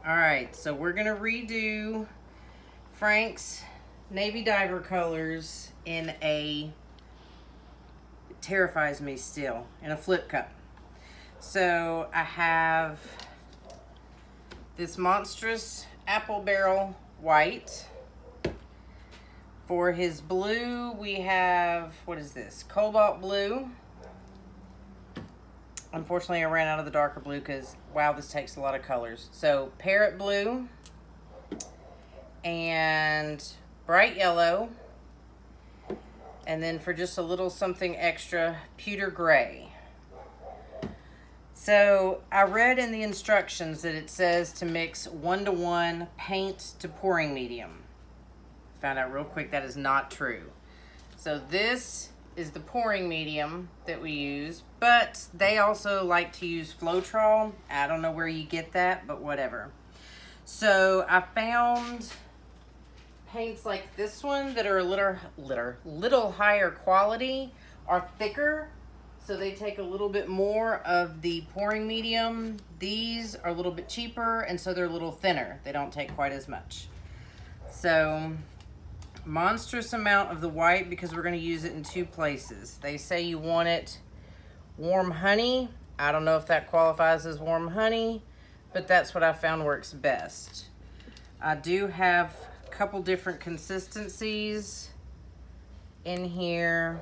All right, so we're gonna redo Frank's Navy Diver colors in a, it terrifies me still, in a flip cup. So I have this monstrous apple barrel white. For his blue, we have, what is this? Cobalt blue. Unfortunately, I ran out of the darker blue because, wow, this takes a lot of colors. So, parrot blue and bright yellow. And then for just a little something extra, pewter gray. So, I read in the instructions that it says to mix 1:1 paint to pouring medium. Found out real quick that is not true. So, this is the pouring medium that we use, but they also like to use Floetrol. I don't know where you get that, but whatever. So I found paints like this one that are a little higher quality, are thicker, so they take a little bit more of the pouring medium. These are a little bit cheaper, and so they're a little thinner. They don't take quite as much. So monstrous amount of the white because we're going to use it in two places. They say you want it warm honey. I don't know if that qualifies as warm honey, but that's what I found works best. I do have a couple different consistencies in here,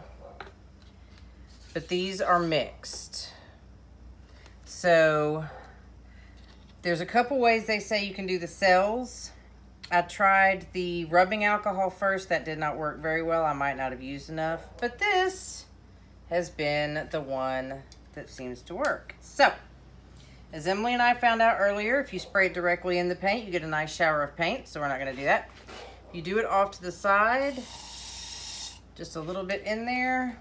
but these are mixed. So there's a couple ways they say you can do the cells. I tried the rubbing alcohol first. That did not work very well. I might not have used enough. But this has been the one that seems to work. So, as Emily and I found out earlier, if you spray it directly in the paint, you get a nice shower of paint. So we're not going to do that. You do it off to the side. Just a little bit in there.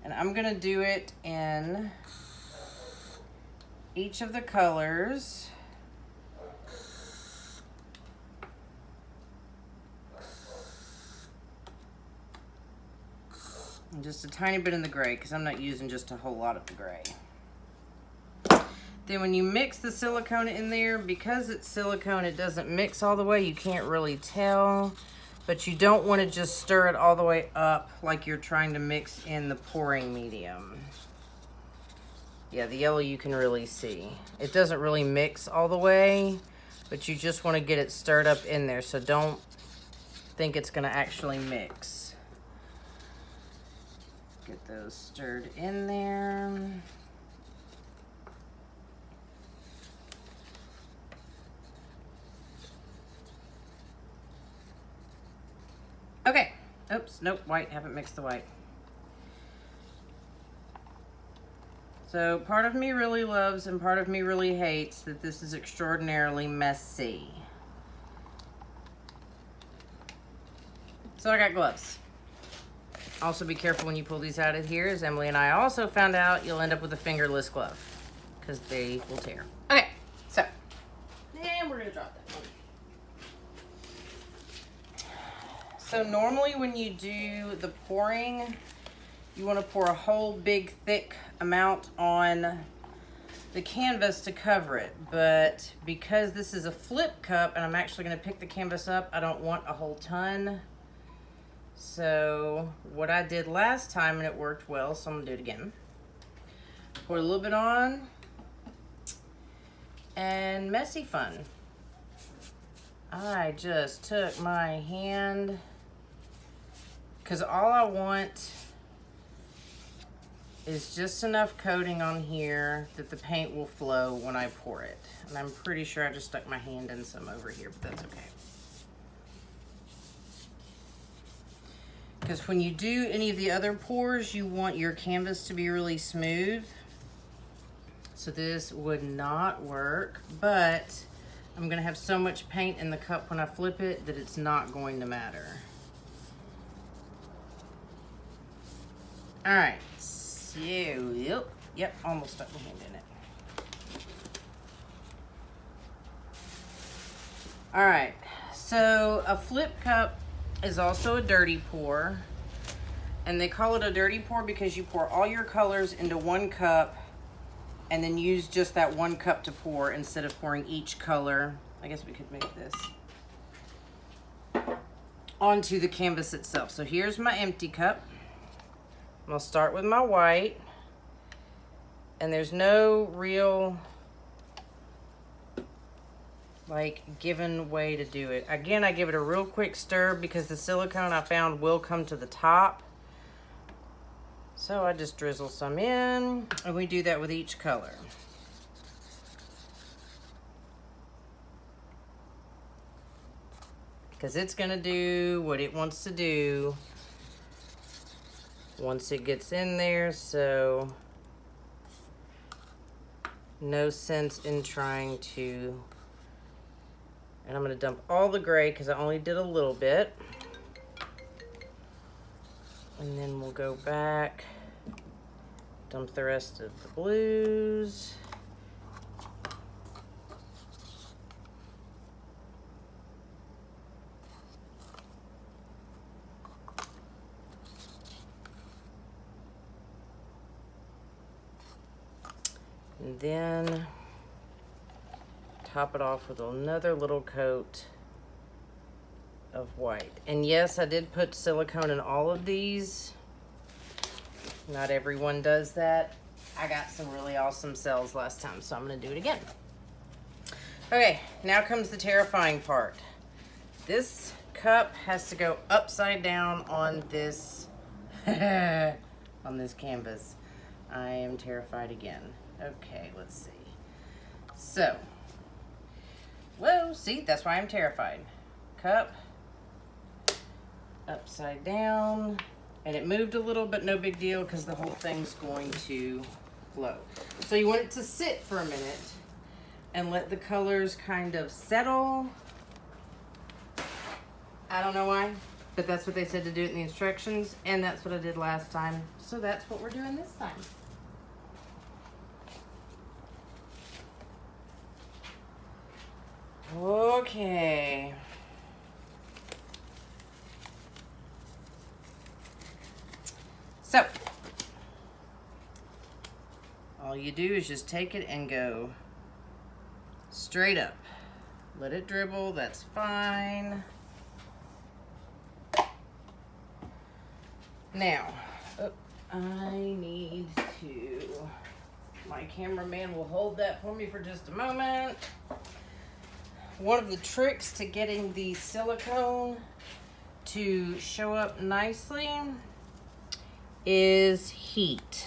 And I'm going to do it in each of the colors. And just a tiny bit in the gray because I'm not using just a whole lot of the gray. Then when you mix the silicone in there, because it's silicone, it doesn't mix all the way. You can't really tell, but you don't want to just stir it all the way up like you're trying to mix in the pouring medium. Yeah, the yellow you can really see. It doesn't really mix all the way, but you just want to get it stirred up in there, so don't think it's going to actually mix. Get those stirred in there. Okay. Oops, nope, white, haven't mixed the white. So part of me really loves and part of me really hates that this is extraordinarily messy. So I got gloves. Also be careful when you pull these out of here. As Emily and I also found out, you'll end up with a fingerless glove because they will tear. Okay, so, and we're gonna drop that one. So normally when you do the pouring, you wanna pour a whole big thick amount on the canvas to cover it. But because this is a flip cup and I'm actually gonna pick the canvas up, I don't want a whole ton. So what I did last time, and it worked well, so I'm gonna do it again. Pour a little bit on, and messy fun. I just took my hand, because all I want is just enough coating on here that the paint will flow when I pour it. And I'm pretty sure I just stuck my hand in some over here, but that's okay. Because when you do any of the other pours, you want your canvas to be really smooth. So this would not work, but I'm gonna have so much paint in the cup when I flip it that it's not going to matter. All right, so, yep, almost stuck my hand in it. All right, so a flip cup is also a dirty pour, and they call it a dirty pour because you pour all your colors into one cup and then use just that 1 cup to pour instead of pouring each color. I guess we could make this onto the canvas itself. So here's my empty cup. I'm gonna start with my white, and there's no real like given way to do it. Again, I give it a real quick stir because the silicone I found will come to the top. So I just drizzle some in, and we do that with each color. Because it's gonna do what it wants to do once it gets in there, so no sense in trying to. And I'm gonna dump all the gray because I only did a little bit. And then we'll go back, dump the rest of the blues. And then top it off with another little coat of white. And yes, I did put silicone in all of these. Not everyone does that. I got some really awesome cells last time, so I'm gonna do it again. Okay, now comes the terrifying part. This cup has to go upside down on this on this canvas. I am terrified again. Okay, let's see. So, whoa, see, that's why I'm terrified. Cup, upside down, and it moved a little, but no big deal because the whole thing's going to flow. So you want it to sit for a minute and let the colors kind of settle. I don't know why, but that's what they said to do it in the instructions, and that's what I did last time. So that's what we're doing this time. Okay. So, all you do is just take it and go straight up. Let it dribble, that's fine. Now, I need to, my cameraman will hold that for me for just a moment. One of the tricks to getting the silicone to show up nicely is heat.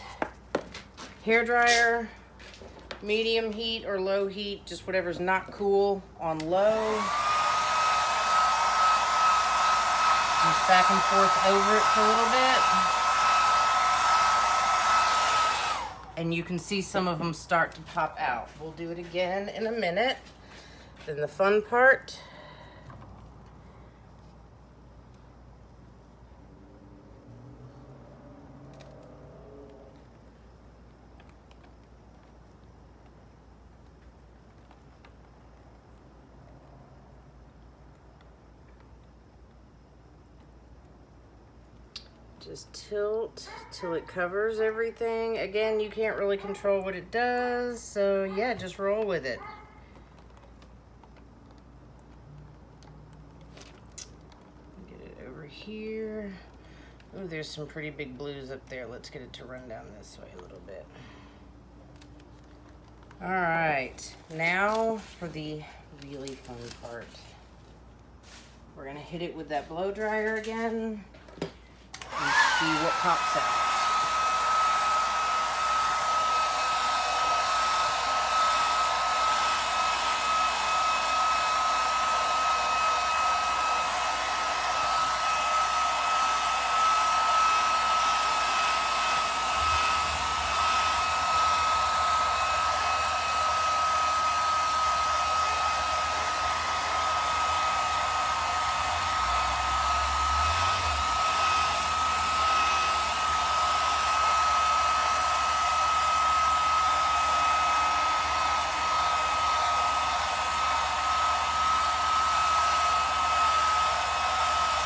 Hair dryer, medium heat or low heat, just whatever's not cool on low. Just back and forth over it for a little bit. And you can see some of them start to pop out. We'll do it again in a minute. Then the fun part. Just tilt till it covers everything. Again, you can't really control what it does, so yeah, just roll with it. Here. Oh, there's some pretty big blues up there. Let's get it to run down this way a little bit. All right, now for the really fun part. We're gonna hit it with that blow dryer again and see what pops out.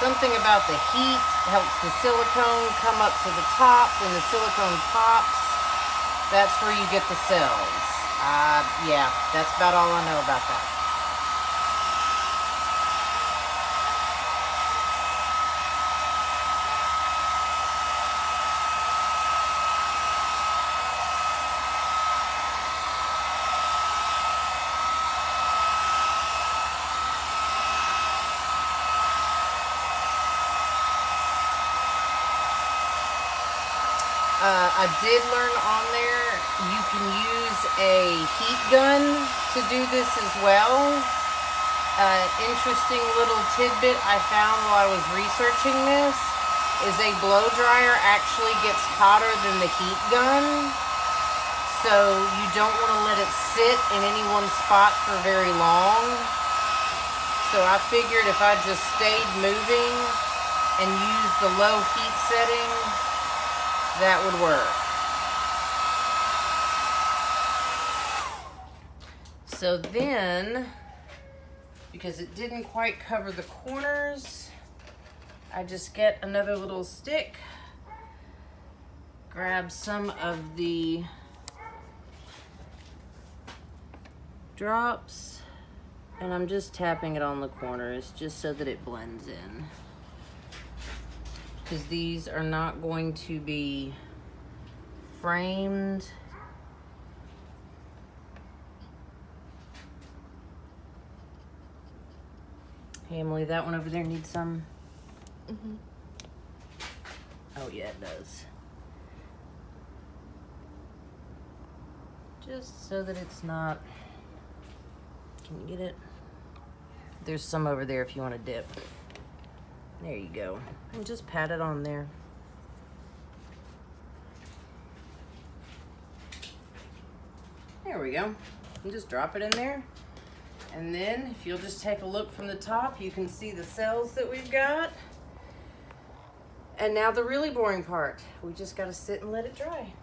Something about the heat helps the silicone come up to the top. When the silicone pops, that's where you get the cells. Yeah, that's about all I know about that. I did learn on there you can use a heat gun to do this as well. Interesting little tidbit I found while I was researching this is a blow dryer actually gets hotter than the heat gun. So you don't want to let it sit in any one spot for very long. So I figured if I just stayed moving and used the low heat setting, that would work. So then, because it didn't quite cover the corners, I just get another little stick, grab some of the drops, and I'm just tapping it on the corners just so that it blends in. Because these are not going to be framed. Hey Emily, that one over there needs some? Mm-hmm. Oh yeah, it does. Just so that it's not, can you get it? There's some over there if you want to dip. There you go. And just pat it on there. There we go. And just drop it in there. And then if you'll just take a look from the top, you can see the cells that we've got. And now the really boring part. We just got to sit and let it dry.